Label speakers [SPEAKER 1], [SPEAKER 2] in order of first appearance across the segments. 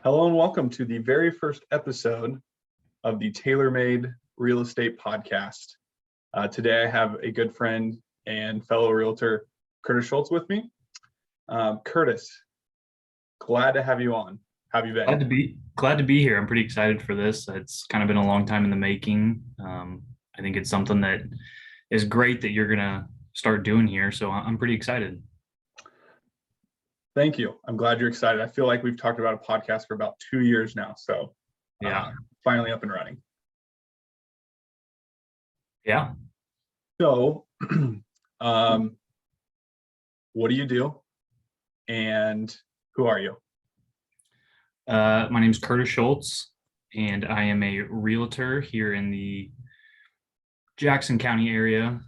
[SPEAKER 1] Hello and welcome to the very first episode of the Tailor-Made Real Estate Podcast. Today I have a good friend and fellow realtor, Curtis Schultz, with me. Curtis, glad to have you on. How have you been?
[SPEAKER 2] Glad to be here. I'm pretty excited for this. It's kind of been a long time in the making. I think it's something that is great that you're gonna start doing here. So I'm pretty excited.
[SPEAKER 1] Thank you. I'm glad you're excited. I feel like we've talked about a podcast for about 2 years now. So
[SPEAKER 2] Yeah.
[SPEAKER 1] finally up and running.
[SPEAKER 2] Yeah.
[SPEAKER 1] So what do you do and who are you?
[SPEAKER 2] My name is Curtis Schultz, and I am a realtor here in the Jackson County area.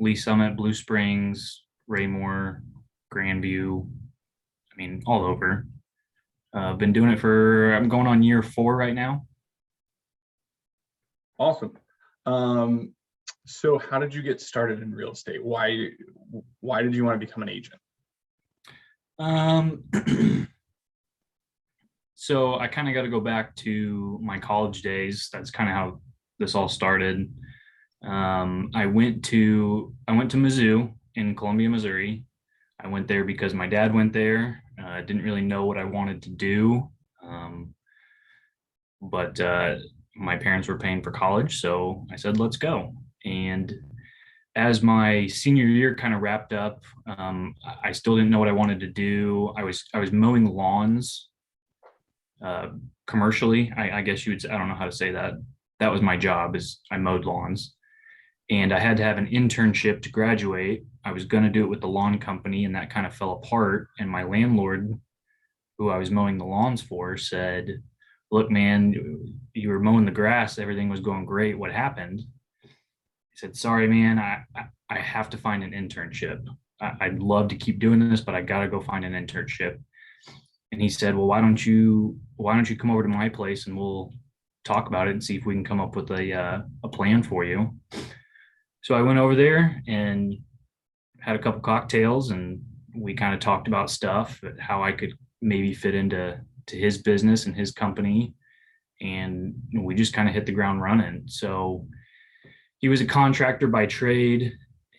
[SPEAKER 2] Lee Summit, Blue Springs, Raymore, Grandview. I mean, all over. Been doing it I'm going on year 4 right now.
[SPEAKER 1] Awesome. So how did you get started in real estate? Why did you want to become an agent?
[SPEAKER 2] So I kind of got to go back to my college days. That's kind of how this all started. I went to Mizzou in Columbia, Missouri. I went there because my dad went there. I didn't really know what I wanted to do, but my parents were paying for college, so I said, let's go. And as my senior year kind of wrapped up, I still didn't know what I wanted to do. I was mowing lawns commercially. I guess you would say, I don't know how to say that. That was my job, is I mowed lawns. And I had to have an internship to graduate. I was going to do it with the lawn company, and that kind of fell apart. And my landlord, who I was mowing the lawns for, said, look, man, you were mowing the grass. Everything was going great. What happened? He said, sorry, man, I have to find an internship. I'd love to keep doing this, but I got to go find an internship. And he said, well, why don't you come over to my place and we'll talk about it and see if we can come up with a plan for you. So I went over there and had a couple cocktails, and we kind of talked about stuff, how I could maybe fit into his business and his company. And we just kind of hit the ground running. So he was a contractor by trade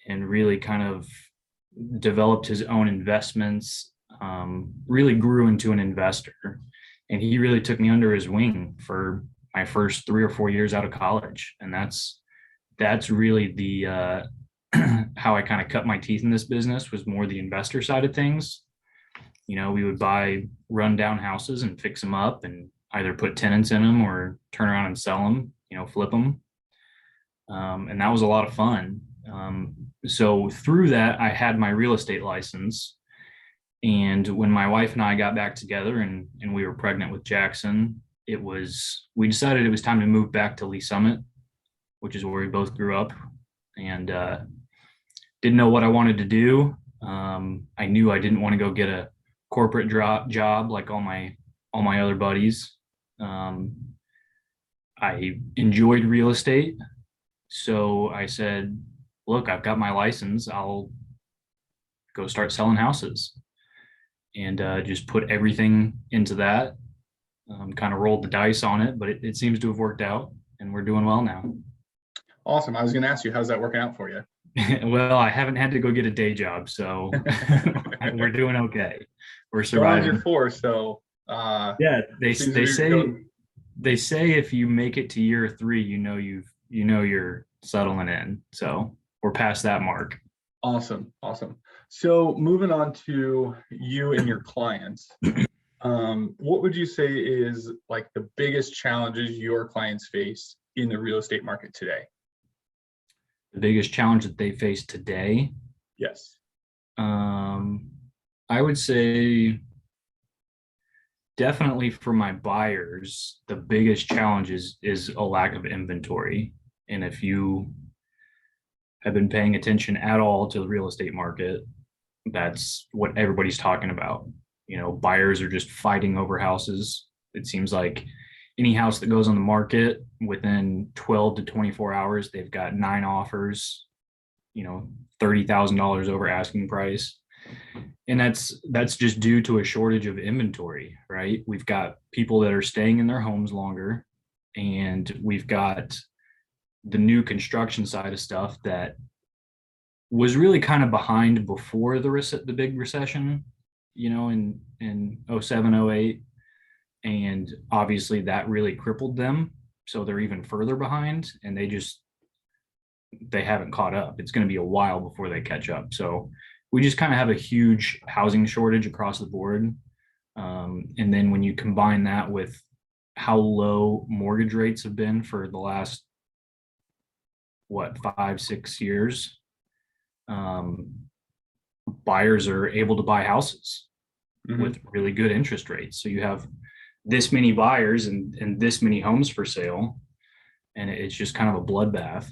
[SPEAKER 2] and really kind of developed his own investments, really grew into an investor. And he really took me under his wing for my first 3 or 4 years out of college. And that's really the how I kind of cut my teeth in this business, was more the investor side of things. You know, we would buy rundown houses and fix them up and either put tenants in them or turn around and sell them, flip them. And that was a lot of fun. So through that, I had my real estate license. And when my wife and I got back together and we were pregnant with Jackson, we decided it was time to move back to Lee Summit, which is where we both grew up, and didn't know what I wanted to do. I knew I didn't want to go get a corporate job like all my other buddies. I enjoyed real estate, so I said, look, I've got my license. I'll go start selling houses, and just put everything into that. Kind of rolled the dice on it, but it seems to have worked out, and we're doing well now.
[SPEAKER 1] Awesome. I was going to ask you, how's that working out for you?
[SPEAKER 2] Well, I haven't had to go get a day job, so we're doing okay. We're surviving.
[SPEAKER 1] You're 4, so
[SPEAKER 2] yeah, they say if you make it to year 3, you're settling in. So we're past that mark.
[SPEAKER 1] Awesome. So moving on to you and your clients, what would you say is like the biggest challenges your clients face in the real estate market today?
[SPEAKER 2] The biggest challenge that they face today?
[SPEAKER 1] Yes.
[SPEAKER 2] I would say definitely for my buyers, the biggest challenge is a lack of inventory. And if you have been paying attention at all to the real estate market, that's what everybody's talking about. Buyers are just fighting over houses. It seems like any house that goes on the market, within 12 to 24 hours, they've got 9 offers, $30,000 over asking price. And that's just due to a shortage of inventory, right? We've got people that are staying in their homes longer, and we've got the new construction side of stuff that was really kind of behind before the big recession, in 07, 08. And obviously that really crippled them. So they're even further behind, and they haven't caught up. It's going to be a while before they catch up. So we just kind of have a huge housing shortage across the board. And then when you combine that with how low mortgage rates have been for the last, 5, 6 years, buyers are able to buy houses with really good interest rates. So you have this many buyers and this many homes for sale, and it's just kind of a bloodbath.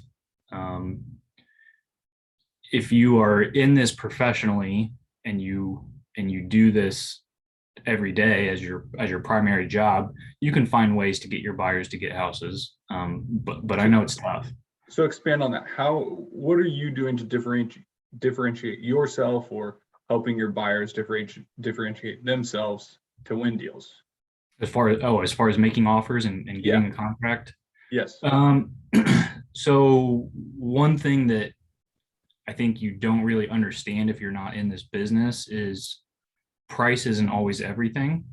[SPEAKER 2] If you are in this professionally and you do this every day as your primary job, you can find ways to get your buyers to get houses. But I know it's tough.
[SPEAKER 1] So expand on that. What are you doing to differentiate yourself, or helping your buyers differentiate themselves to win deals?
[SPEAKER 2] As far as making offers and getting a contract.
[SPEAKER 1] Yes.
[SPEAKER 2] So one thing that I think you don't really understand if you're not in this business is price isn't always everything.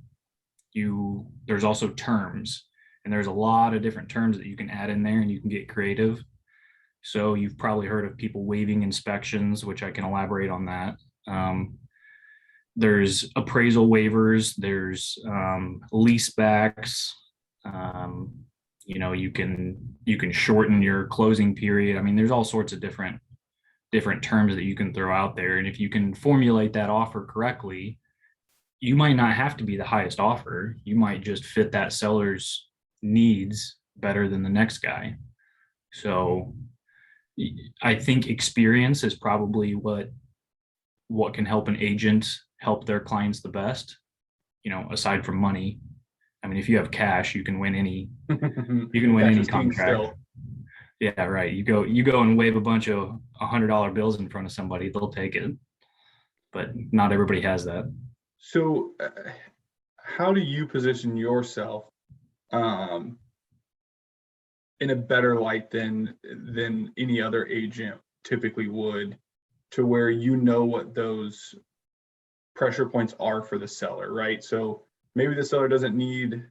[SPEAKER 2] There's also terms, and there's a lot of different terms that you can add in there, and you can get creative. So you've probably heard of people waiving inspections, which I can elaborate on that. There's appraisal waivers, there's lease backs. You can shorten your closing period. I mean, there's all sorts of different terms that you can throw out there. And if you can formulate that offer correctly, you might not have to be the highest offer. You might just fit that seller's needs better than the next guy. So I think experience is probably what can help an agent help their clients the best, aside from money. I mean, if you have cash, you can win any contract. Still. Yeah, right. You go and wave a bunch of $100 bills in front of somebody, they'll take it. But not everybody has that.
[SPEAKER 1] So how do you position yourself in a better light than any other agent typically would, to where what those pressure points are for the seller, right? So maybe the seller doesn't need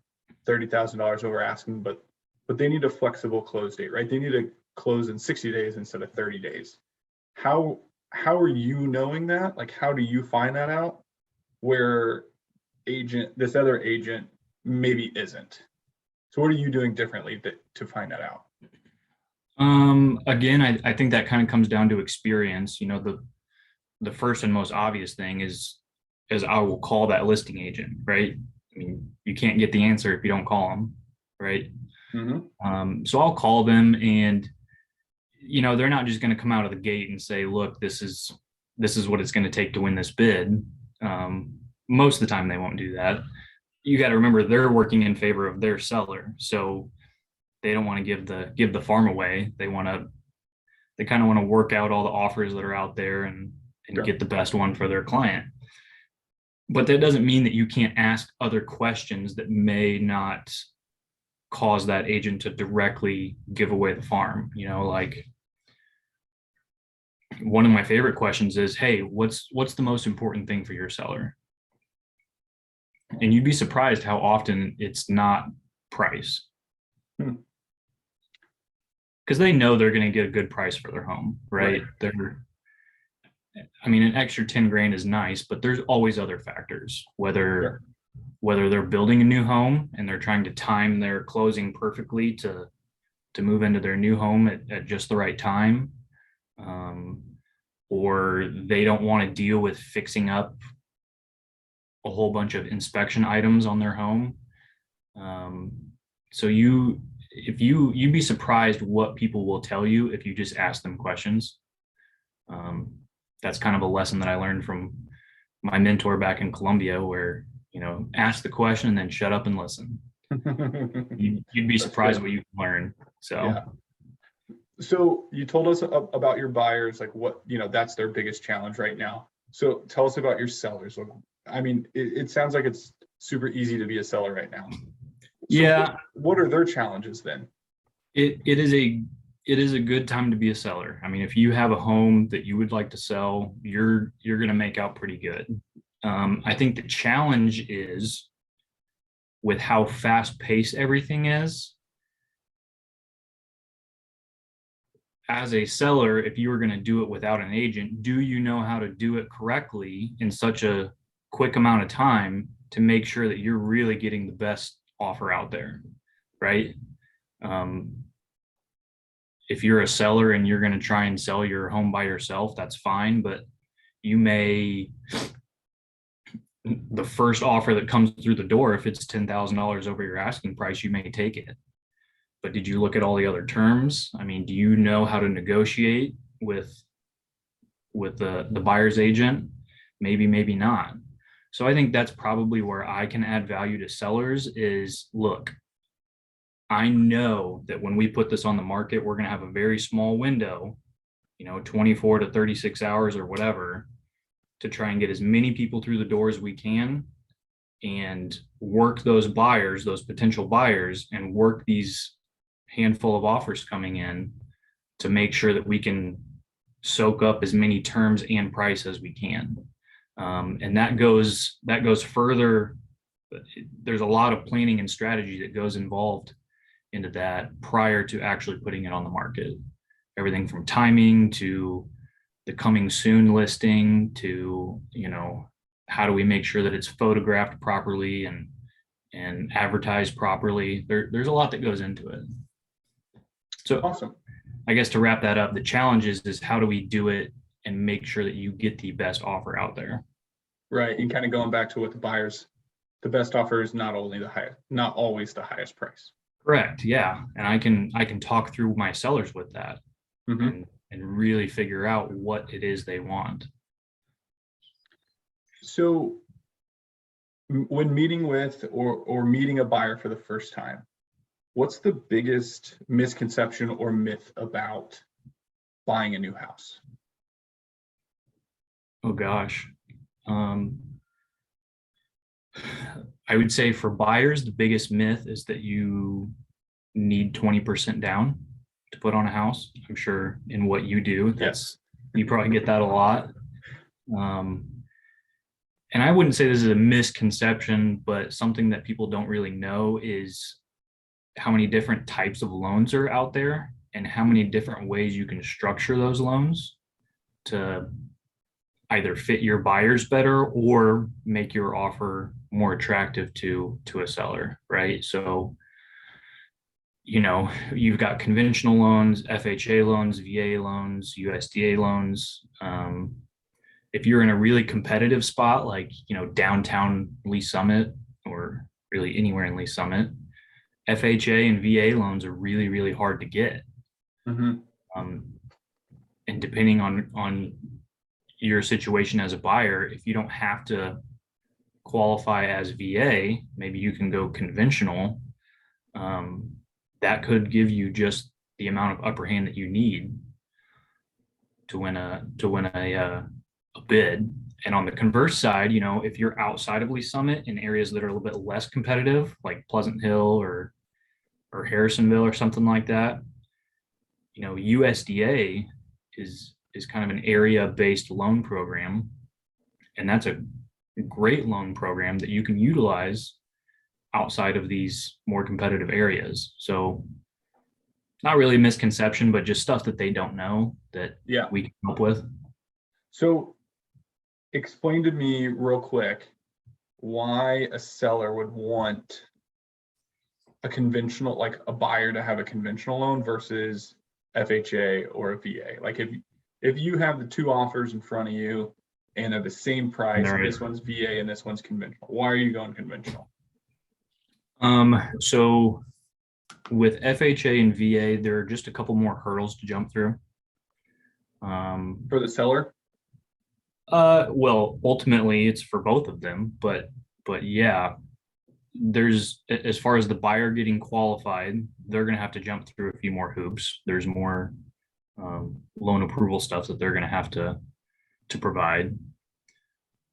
[SPEAKER 1] $30,000 over asking, but they need a flexible close date, right? They need to close in 60 days instead of 30 days. How are you knowing that? Like, how do you find that out, where this other agent maybe isn't? So what are you doing differently to find that out?
[SPEAKER 2] Again, I think that kind of comes down to experience. The first and most obvious thing is I will call that listing agent, right? I mean, you can't get the answer if you don't call them, right? So I'll call them, and they're not just going to come out of the gate and say, look, this is what it's going to take to win this bid. Most of the time they won't do that. You got to remember, they're working in favor of their seller, so they don't want to give the farm away. They kind of want to work out all the offers that are out there and
[SPEAKER 1] Sure.
[SPEAKER 2] Get the best one for their client. But that doesn't mean that you can't ask other questions that may not cause that agent to directly give away the farm. Like, one of my favorite questions is, hey, what's the most important thing for your seller? And you'd be surprised how often it's not price. Because they know they're going to get a good price for their home, right? An extra 10 grand is nice, but there's always other factors, whether they're building a new home and they're trying to time their closing perfectly to move into their new home at just the right time, or they don't want to deal with fixing up a whole bunch of inspection items on their home. So you'd be surprised what people will tell you if you just ask them questions. That's kind of a lesson that I learned from my mentor back in Colombia, where, ask the question and then shut up and listen. You'd be surprised what you can learn.
[SPEAKER 1] So you told us about your buyers, like what, that's their biggest challenge right now. So tell us about your sellers. I mean, it sounds like it's super easy to be a seller right now. So
[SPEAKER 2] Yeah,
[SPEAKER 1] what are their challenges then?
[SPEAKER 2] it is a good time to be a seller. I mean, if you have a home that you would like to sell, you're going to make out pretty good. I think the challenge is with how fast paced everything is. As a seller, if you were going to do it without an agent, do you know how to do it correctly in such a quick amount of time to make sure that you're really getting the best offer out there, right? If you're a seller and you're going to try and sell your home by yourself, that's fine, but the first offer that comes through the door, if it's $10,000 over your asking price, you may take it. But did you look at all the other terms? I mean, do you know how to negotiate with the buyer's agent? Maybe not. So I think that's probably where I can add value to sellers is, look, I know that when we put this on the market, we're going to have a very small window, 24 to 36 hours or whatever, to try and get as many people through the door as we can and work those buyers, those potential buyers, and work these handful of offers coming in to make sure that we can soak up as many terms and price as we can. And that goes further. There's a lot of planning and strategy that goes involved into that prior to actually putting it on the market. Everything from timing to the coming soon listing to, how do we make sure that it's photographed properly and advertised properly. There's a lot that goes into it. So
[SPEAKER 1] awesome.
[SPEAKER 2] I guess to wrap that up, the challenge is how do we do it and make sure that you get the best offer out there?
[SPEAKER 1] Right. And kind of going back to what the best offer is not always the highest price.
[SPEAKER 2] Correct. Yeah. And I can talk through my sellers with that and really figure out what it is they want.
[SPEAKER 1] So when meeting with or meeting a buyer for the first time, what's the biggest misconception or myth about buying a new house?
[SPEAKER 2] Oh gosh. I would say for buyers, the biggest myth is that you need 20% down to put on a house. I'm sure in what you do, you probably get that a lot. And I wouldn't say this is a misconception, but something that people don't really know is how many different types of loans are out there and how many different ways you can structure those loans to either fit your buyers better or make your offer more attractive to a seller, right? So, you've got conventional loans, FHA loans, VA loans, USDA loans. If you're in a really competitive spot, like, downtown Lee Summit or really anywhere in Lee Summit, FHA and VA loans are really, really hard to get. And depending on your situation as a buyer, if you don't have to qualify as VA, maybe you can go conventional. That could give you just the amount of upper hand that you need to win a bid. And on the converse side, if you're outside of Lee Summit in areas that are a little bit less competitive, like Pleasant Hill or Harrisonville or something like that, USDA is kind of an area-based loan program, and that's a great loan program that you can utilize outside of these more competitive areas. So not really a misconception, but just stuff that they don't know that we can help with.
[SPEAKER 1] So explain to me real quick why a seller would want a conventional, like a buyer to have a conventional loan versus FHA or a VA. Like if you have the two offers in front of you and they're the same price, and this one's VA and this one's conventional, why are you going conventional?
[SPEAKER 2] So with FHA and VA, there are just a couple more hurdles to jump through.
[SPEAKER 1] For the seller?
[SPEAKER 2] Well, ultimately it's for both of them, but yeah, there's, as far as the buyer getting qualified, they're going to have to jump through a few more hoops. There's more loan approval stuff that they're going to have to provide.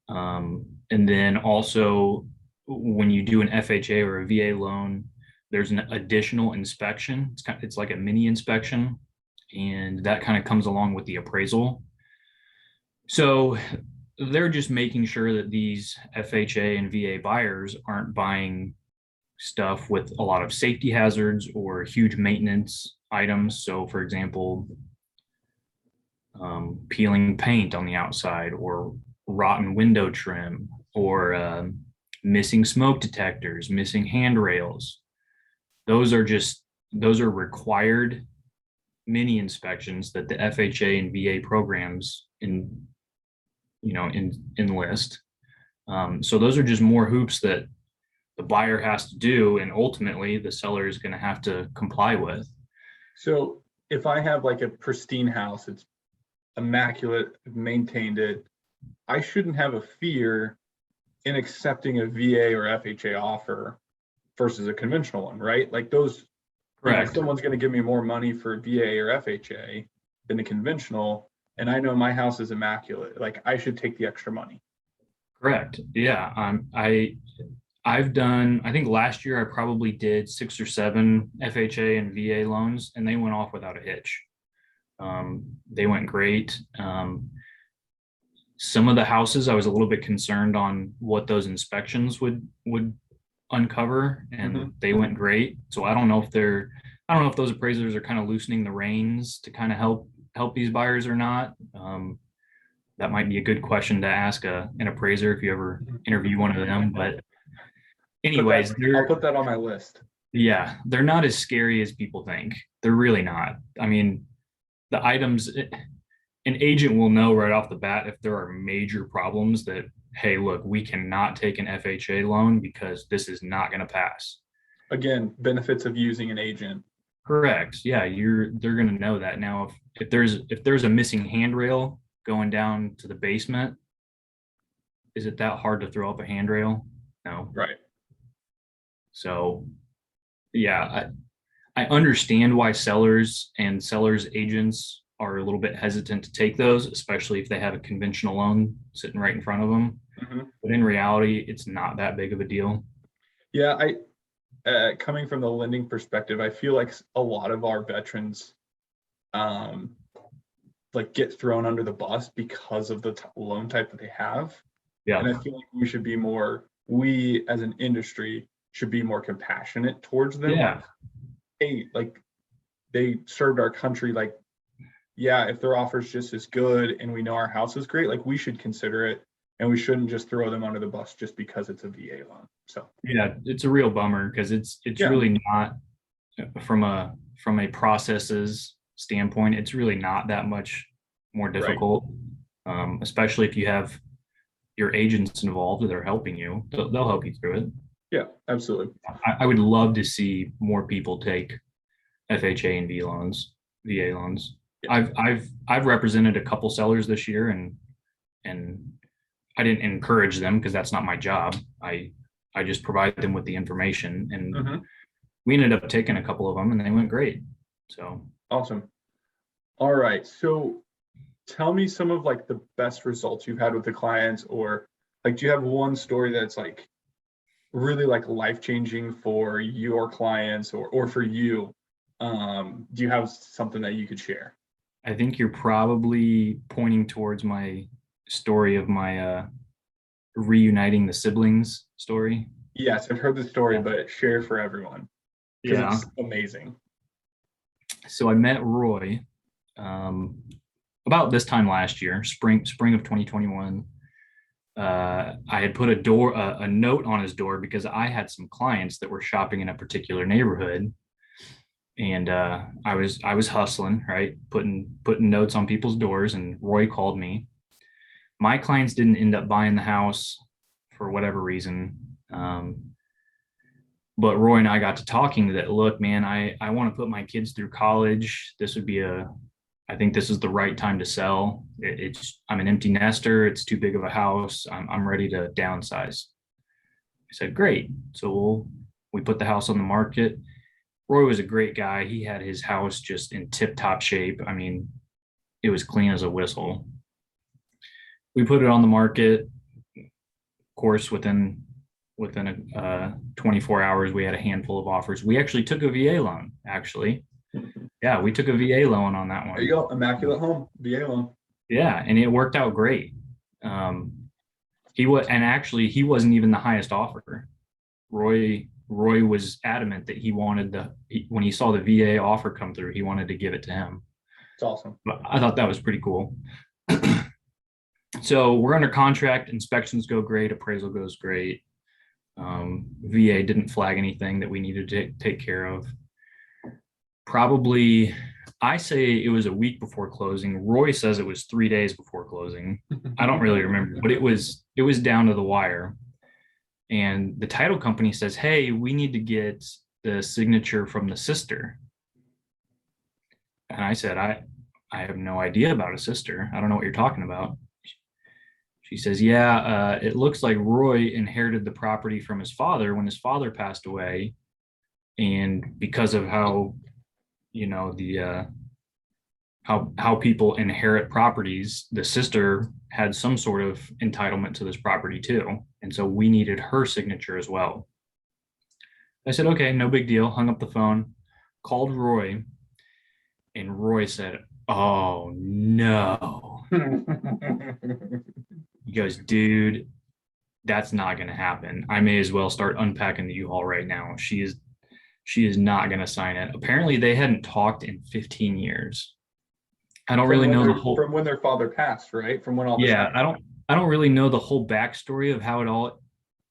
[SPEAKER 2] And then also when you do an FHA or a VA loan, there's an additional inspection. It's like a mini inspection, and that kind of comes along with the appraisal. So they're just making sure that these FHA and VA buyers aren't buying stuff with a lot of safety hazards or huge maintenance items. So, for example, peeling paint on the outside, or rotten window trim, or missing smoke detectors, missing handrails. Those are required mini inspections that the FHA and VA programs enlist. So those are just more hoops that the buyer has to do, and ultimately the seller is going to have to comply with.
[SPEAKER 1] So if I have like a pristine house, it's immaculate, maintained it, I shouldn't have a fear in accepting a VA or FHA offer versus a conventional one, right? Like those,
[SPEAKER 2] Correct.
[SPEAKER 1] Someone's going to give me more money for VA or FHA than the conventional, and I know my house is immaculate. Like I should take the extra money.
[SPEAKER 2] Correct. Yeah. I think last year I probably did 6 or 7 FHA and VA loans, and they went off without a hitch. They went great. Some of the houses I was a little bit concerned on what those inspections would uncover, and they went great. So I don't know if those appraisers are kind of loosening the reins to kind of help these buyers or not. That might be a good question to ask an appraiser if you ever interview one of them. But anyways,
[SPEAKER 1] I'll put that on my list.
[SPEAKER 2] Yeah, they're not as scary as people think. They're really not. I mean, the items, an agent will know right off the bat if there are major problems that, hey, look, we cannot take an FHA loan because this is not going to pass.
[SPEAKER 1] Again, benefits of using an agent.
[SPEAKER 2] Correct. Yeah, they're going to know that. Now, if there's a missing handrail going down to the basement, is it that hard to throw up a handrail? No.
[SPEAKER 1] Right.
[SPEAKER 2] So, yeah, I understand why sellers agents are a little bit hesitant to take those, especially if they have a conventional loan sitting right in front of them. But in reality, it's not that big of a deal.
[SPEAKER 1] Yeah, coming from the lending perspective, I feel like a lot of our veterans like get thrown under the bus because of the loan type that they have.
[SPEAKER 2] Yeah.
[SPEAKER 1] And I feel like we as an industry should be more compassionate towards them.
[SPEAKER 2] Yeah.
[SPEAKER 1] Hey, like they served our country. Like, yeah, if their offer is just as good and we know our house is great, like we should consider it, and we shouldn't just throw them under the bus just because it's a VA loan. So
[SPEAKER 2] yeah, it's a real bummer because it's really not, from a processes standpoint, it's really not that much more difficult. Right. Especially if you have your agents involved that are helping you, they'll help you through it.
[SPEAKER 1] Yeah, absolutely.
[SPEAKER 2] I would love to see more people take FHA and VA loans. Yeah. I've represented a couple sellers this year, and I didn't encourage them because that's not my job. I just provide them with the information, and we ended up taking a couple of them, and they went great. So
[SPEAKER 1] awesome. All right. So tell me some of like the best results you've had with the clients, or like, do you have one story that's like really like life-changing for your clients or for you? Do you have something that you could share?
[SPEAKER 2] I think you're probably pointing towards my story of my reuniting the siblings story.
[SPEAKER 1] Yes, I've heard the story, but share for everyone.
[SPEAKER 2] Yeah,
[SPEAKER 1] it's amazing.
[SPEAKER 2] So I met Roy about this time last year, spring of 2021. I had put a note on his door because I had some clients that were shopping in a particular neighborhood, and I was hustling, right, putting notes on people's doors, and Roy called me. My clients didn't end up buying the house for whatever reason, but Roy and I got to talking that, look, man, I want to put my kids through college. I think this is the right time to sell. I'm an empty nester. It's too big of a house. I'm ready to downsize. I said, great. So we put the house on the market. Roy was a great guy. He had his house just in tip-top shape. I mean, it was clean as a whistle. We put it on the market. course, within 24 hours, we had a handful of offers. We actually took a VA loan, actually. Yeah, we took a VA loan on that
[SPEAKER 1] There you
[SPEAKER 2] one.
[SPEAKER 1] go. Immaculate home, VA loan.
[SPEAKER 2] Yeah, and it worked out great. He wasn't even the highest offer. Roy was adamant that when he saw the VA offer come through, he wanted to give it to him.
[SPEAKER 1] It's awesome.
[SPEAKER 2] But I thought that was pretty cool. So we're under contract, inspections go great, appraisal goes great. VA didn't flag anything that we needed to take care of. Probably, I say it was a week before closing. Roy says it was 3 days before closing. I don't really remember, but it was down to the wire. And the title company says, hey, we need to get the signature from the sister. And I said, I have no idea about a sister. I don't know what you're talking about. She says, yeah, it looks like Roy inherited the property from his father when his father passed away. And because of how, how people inherit properties, the sister had some sort of entitlement to this property too. And so we needed her signature as well. I said, okay, no big deal. Hung up the phone, called Roy, and Roy said, oh no. He goes, dude, that's not going to happen. I may as well start unpacking the U-Haul right now. She is not going to sign it. Apparently they hadn't talked in 15 years. I don't really know
[SPEAKER 1] from when their father passed, right? From when all this happened.
[SPEAKER 2] I don't really know the whole backstory of how it all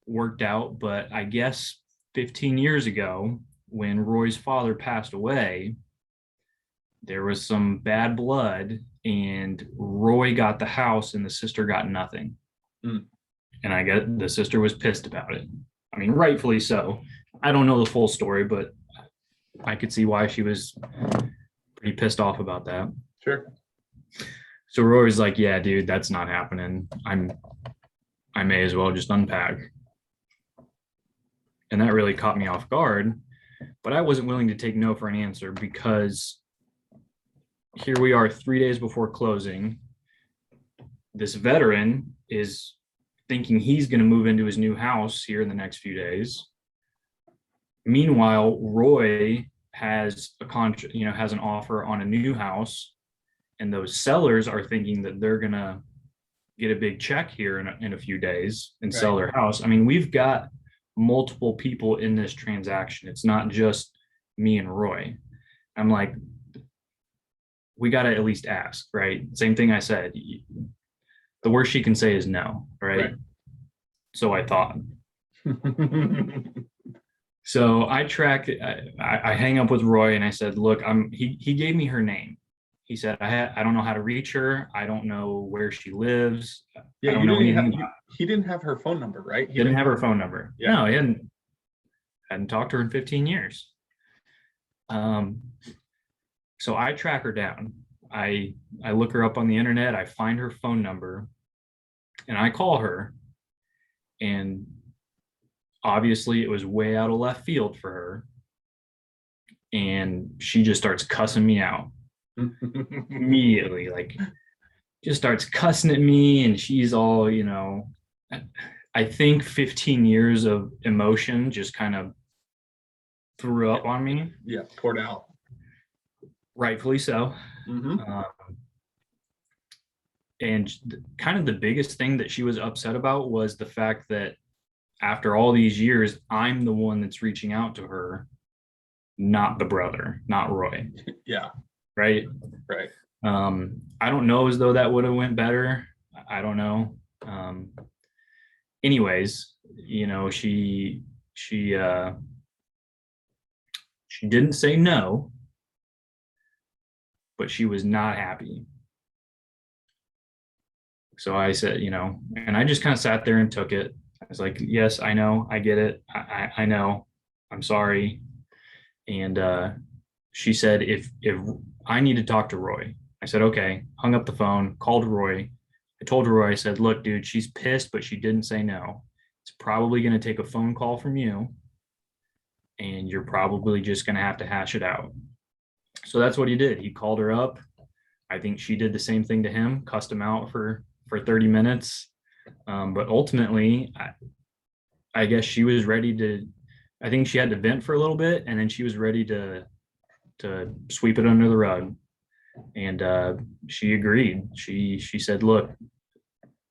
[SPEAKER 2] worked out, but I guess 15 years ago, when Roy's father passed away, there was some bad blood, and Roy got the house and the sister got nothing. And I get the sister was pissed about it. I mean, rightfully so. I don't know the full story, but I could see why she was pretty pissed off about that.
[SPEAKER 1] Sure.
[SPEAKER 2] So Roy's like, yeah, dude, that's not happening. I may as well just unpack. And that really caught me off guard, but I wasn't willing to take no for an answer, because here we are 3 days before closing. This veteran is thinking he's going to move into his new house here in the next few days. Meanwhile, Roy has has an offer on a new house, and those sellers are thinking that they're going to get a big check here in a few days and sell their house. I mean, we've got multiple people in this transaction. It's not just me and Roy. I'm like, we got to at least ask, right? Same thing I said. The worst she can say is no, right? So I thought. So I hang up with Roy and I said, look, he gave me her name. He said, I don't know how to reach her. I don't know where she lives.
[SPEAKER 1] Yeah, he didn't have her phone number, right?
[SPEAKER 2] He didn't have her phone number.
[SPEAKER 1] Yeah.
[SPEAKER 2] No, he hadn't talked to her in 15 years. So I track her down. I look her up on the internet. I find her phone number and I call her. And obviously it was way out of left field for her. And she just starts cussing me out immediately, like just starts cussing at me. And she's all, I think 15 years of emotion just kind of threw up on me.
[SPEAKER 1] Yeah, poured out.
[SPEAKER 2] Rightfully so. And kind of the biggest thing that she was upset about was the fact that after all these years, I'm the one that's reaching out to her, not the brother, not Roy.
[SPEAKER 1] Yeah.
[SPEAKER 2] Right. I don't know as though that would have went better. I don't know. Anyways, she didn't say no, but she was not happy. So I said, and I just kind of sat there and took it. I was like, yes, I know, I get it. I know, I'm sorry. And she said, if I need to talk to Roy. I said, okay, hung up the phone, called Roy. I told Roy, I said, look, dude, she's pissed, but she didn't say no. It's probably going to take a phone call from you, and you're probably just going to have to hash it out. So that's what he did. He called her up. I think she did the same thing to him, cussed him out for 30 minutes. But ultimately, I guess she was ready to, I think she had to vent for a little bit, and then she was ready to sweep it under the rug. And she agreed. She said, look,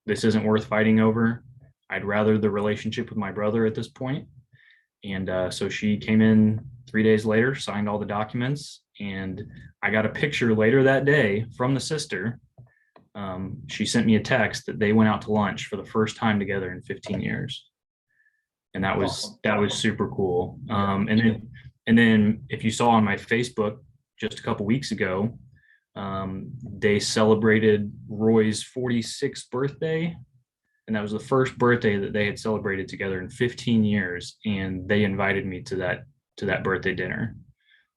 [SPEAKER 2] this isn't worth fighting over. I'd rather the relationship with my brother at this point. And so she came in 3 days later, signed all the documents, and I got a picture later that day from the sister. She sent me a text that they went out to lunch for the first time together in 15 years. And that was super cool. And then if you saw on my Facebook just a couple weeks ago, they celebrated Roy's 46th birthday, and that was the first birthday that they had celebrated together in 15 years. And they invited me to that birthday dinner.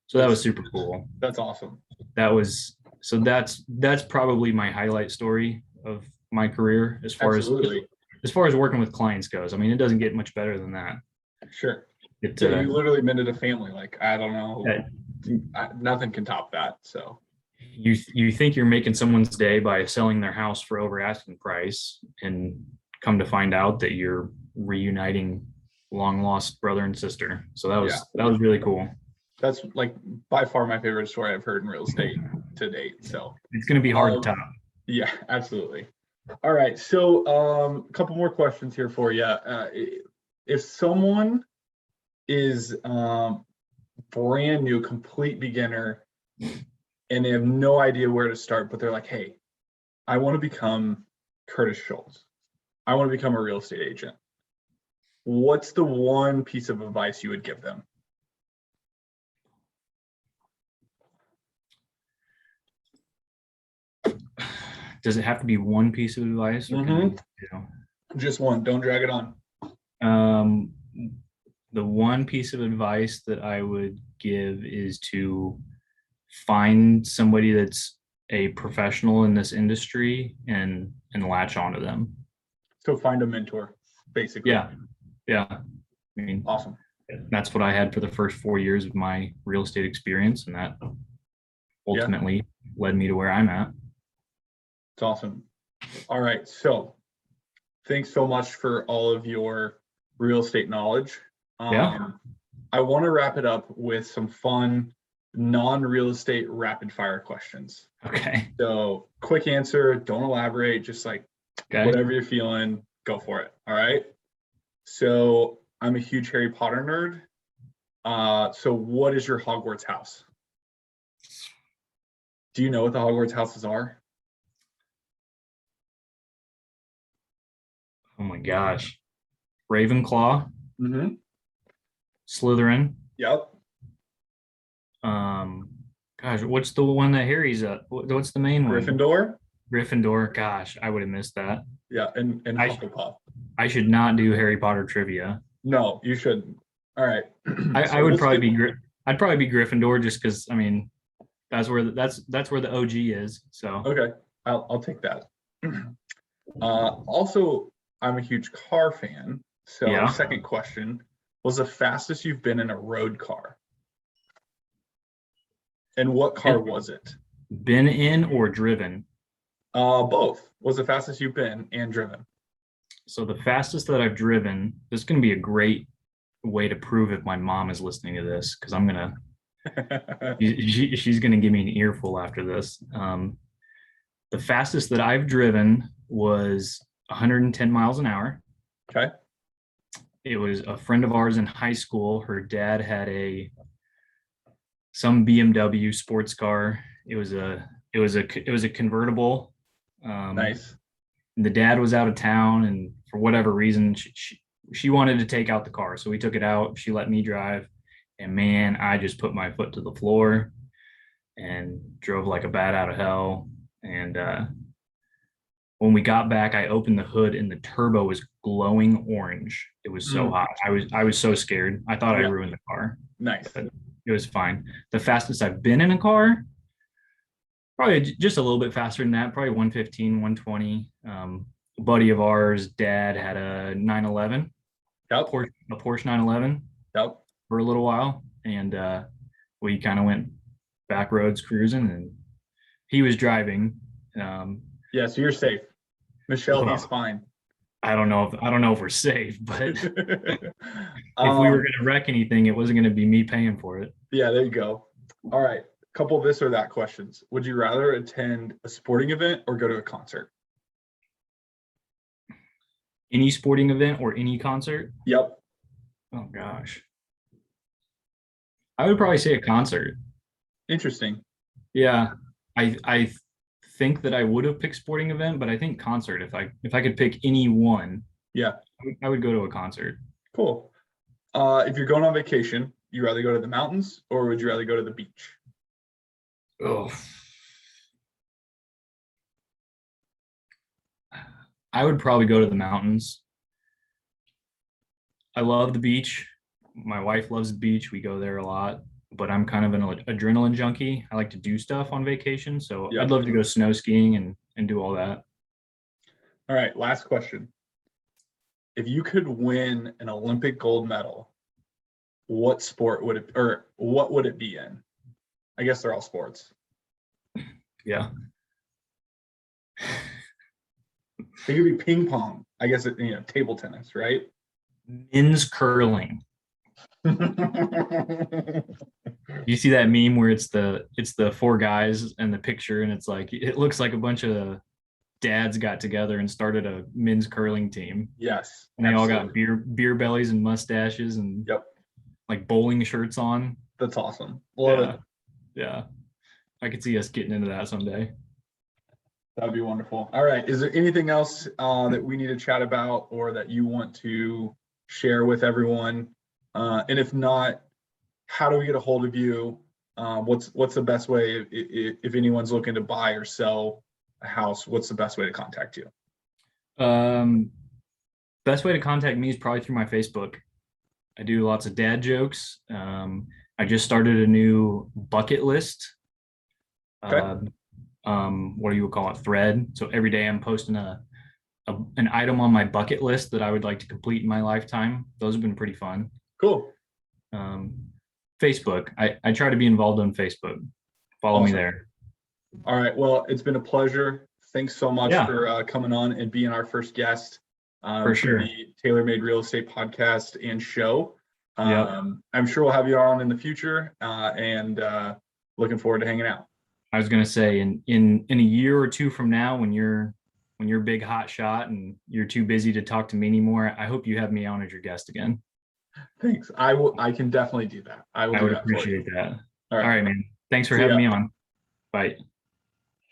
[SPEAKER 2] So that was super cool.
[SPEAKER 1] That's awesome.
[SPEAKER 2] That's probably my highlight story of my career as far
[SPEAKER 1] Absolutely.
[SPEAKER 2] as far as working with clients goes. I mean, it doesn't get much better than that.
[SPEAKER 1] Sure.
[SPEAKER 2] You
[SPEAKER 1] literally mended a family. Like, I don't know. Nothing can top that. So
[SPEAKER 2] you think you're making someone's day by selling their house for over asking price, and come to find out that you're reuniting long lost brother and sister. So that was really cool.
[SPEAKER 1] That's like by far my favorite story I've heard in real estate to date. So
[SPEAKER 2] it's going to be hard to top.
[SPEAKER 1] Yeah, absolutely. All right. So a couple more questions here for you. If someone is brand new, complete beginner, and they have no idea where to start, but they're like, hey, I want to become Curtis Schultz. I want to become a real estate agent. What's the one piece of advice you would give them?
[SPEAKER 2] Does it have to be one piece of advice? Or
[SPEAKER 1] Just one. Don't drag it on.
[SPEAKER 2] The one piece of advice that I would give is to find somebody that's a professional in this industry and latch onto them.
[SPEAKER 1] So find a mentor, basically.
[SPEAKER 2] Yeah. I mean,
[SPEAKER 1] awesome.
[SPEAKER 2] That's what I had for the first 4 years of my real estate experience, and that ultimately led me to where I'm at.
[SPEAKER 1] It's awesome. All right. So thanks so much for all of your real estate knowledge. I want to wrap it up with some fun non-real estate rapid fire questions.
[SPEAKER 2] Okay.
[SPEAKER 1] So quick answer, don't elaborate, just like whatever you're feeling, go for it. All right. So I'm a huge Harry Potter nerd. So what is your Hogwarts house? Do you know what the Hogwarts houses are?
[SPEAKER 2] Oh my gosh. Ravenclaw.
[SPEAKER 1] Mm-hmm.
[SPEAKER 2] Slytherin.
[SPEAKER 1] Yep.
[SPEAKER 2] Gosh, what's the one that Harry's at? What's the main one? Gryffindor. Gosh, I would have missed that.
[SPEAKER 1] Yeah, and Hufflepuff.
[SPEAKER 2] I should not do Harry Potter trivia.
[SPEAKER 1] No, you shouldn't. All right.
[SPEAKER 2] I would probably be I'd probably be Gryffindor, just because, I mean, that's where the OG is. So
[SPEAKER 1] okay, I'll take that. Also, I'm a huge car fan. So second question, was the fastest you've been in a road car? And what car was it?
[SPEAKER 2] Been in or driven?
[SPEAKER 1] Both. Was the fastest you've been and driven?
[SPEAKER 2] So the fastest that I've driven, this is going to be a great way to prove if my mom is listening to this, because I'm going to, she's going to give me an earful after this. The fastest that I've driven was 110 miles an hour.
[SPEAKER 1] Okay.
[SPEAKER 2] It was a friend of ours in high school. Her dad had some BMW sports car. It was a convertible.
[SPEAKER 1] Nice.
[SPEAKER 2] The dad was out of town, and for whatever reason, she wanted to take out the car. So we took it out. She let me drive, and man, I just put my foot to the floor and drove like a bat out of hell. And when we got back, I opened the hood, and the turbo was glowing orange. It was so hot. I was so scared. I thought I ruined the car.
[SPEAKER 1] Nice.
[SPEAKER 2] But it was fine. The fastest I've been in a car, probably just a little bit faster than that, probably 115, 120. A buddy of ours, dad, had a 911, a Porsche 911 for a little while. And we kind of went back roads cruising, and he was driving.
[SPEAKER 1] So you're safe. Michelle, he's fine.
[SPEAKER 2] I don't know if we're safe, but if we were
[SPEAKER 1] Um,
[SPEAKER 2] going to wreck anything, it wasn't going to be me paying for it.
[SPEAKER 1] yeah, there you go. All right. Couple this or that questions. Would you rather attend a sporting event or go to a concert?
[SPEAKER 2] Any sporting event or any concert?
[SPEAKER 1] Yep.
[SPEAKER 2] Oh gosh. I would probably say a concert.
[SPEAKER 1] Interesting.
[SPEAKER 2] Yeah. I think that I would have picked sporting event, but I think concert, if I could pick any one,
[SPEAKER 1] Yeah.
[SPEAKER 2] I would go to a concert.
[SPEAKER 1] Cool. If you're going on vacation, you rather go to the mountains or would you rather go to the beach?
[SPEAKER 2] Oh, I would probably go to the mountains. I love the beach. My wife loves the beach. We go there a lot, but I'm kind of an adrenaline junkie. I like to do stuff on vacation. So
[SPEAKER 1] Yeah.
[SPEAKER 2] I'd love to go snow skiing and do all that.
[SPEAKER 1] All right. Last question. If you could win an Olympic gold medal, what sport would it, or what would it be in? I guess they're all sports.
[SPEAKER 2] Yeah.
[SPEAKER 1] It could be ping pong. I guess table tennis, right?
[SPEAKER 2] Men's curling. You see that meme where it's the four guys and the picture, and it's like it looks like a bunch of dads got together and started a men's curling team.
[SPEAKER 1] Yes.
[SPEAKER 2] And they all got
[SPEAKER 1] absolutely.
[SPEAKER 2] beer bellies and mustaches and
[SPEAKER 1] Yep.
[SPEAKER 2] like bowling shirts on.
[SPEAKER 1] That's awesome. Love
[SPEAKER 2] Yeah.
[SPEAKER 1] it.
[SPEAKER 2] Yeah. I could see us getting into that someday.
[SPEAKER 1] That'd be wonderful. All right. Is there anything else that we need to chat about or that you want to share with everyone? And if not, how do we get a hold of you? What's the best way if anyone's looking to buy or sell a house? What's the best way to contact you?
[SPEAKER 2] Best way to contact me is probably through my Facebook. I do lots of dad jokes. I just started a new bucket list.
[SPEAKER 1] Okay.
[SPEAKER 2] What do you call it? Thread. So every day I'm posting an item on my bucket list that I would like to complete in my lifetime. Those have been pretty fun.
[SPEAKER 1] Cool.
[SPEAKER 2] Facebook. I try to be involved on Facebook. Follow me
[SPEAKER 1] Awesome.
[SPEAKER 2] there.
[SPEAKER 1] All right. Well, it's been a pleasure. Thanks so much
[SPEAKER 2] Yeah.
[SPEAKER 1] for coming on and being our first guest
[SPEAKER 2] For sure.
[SPEAKER 1] to the Taylor Made Real Estate podcast and show.
[SPEAKER 2] Yep.
[SPEAKER 1] I'm sure we'll have you on in the future and looking forward to hanging out.
[SPEAKER 2] I was gonna say in a year or two from now, when you're big hot shot and you're too busy to talk to me anymore, I hope you have me on as your guest again.
[SPEAKER 1] Thanks. I can definitely do that. I will
[SPEAKER 2] I
[SPEAKER 1] do
[SPEAKER 2] would
[SPEAKER 1] that for you.
[SPEAKER 2] appreciate that.
[SPEAKER 1] All
[SPEAKER 2] All right, man. Thanks for
[SPEAKER 1] See
[SPEAKER 2] having
[SPEAKER 1] ya.
[SPEAKER 2] me on. Bye.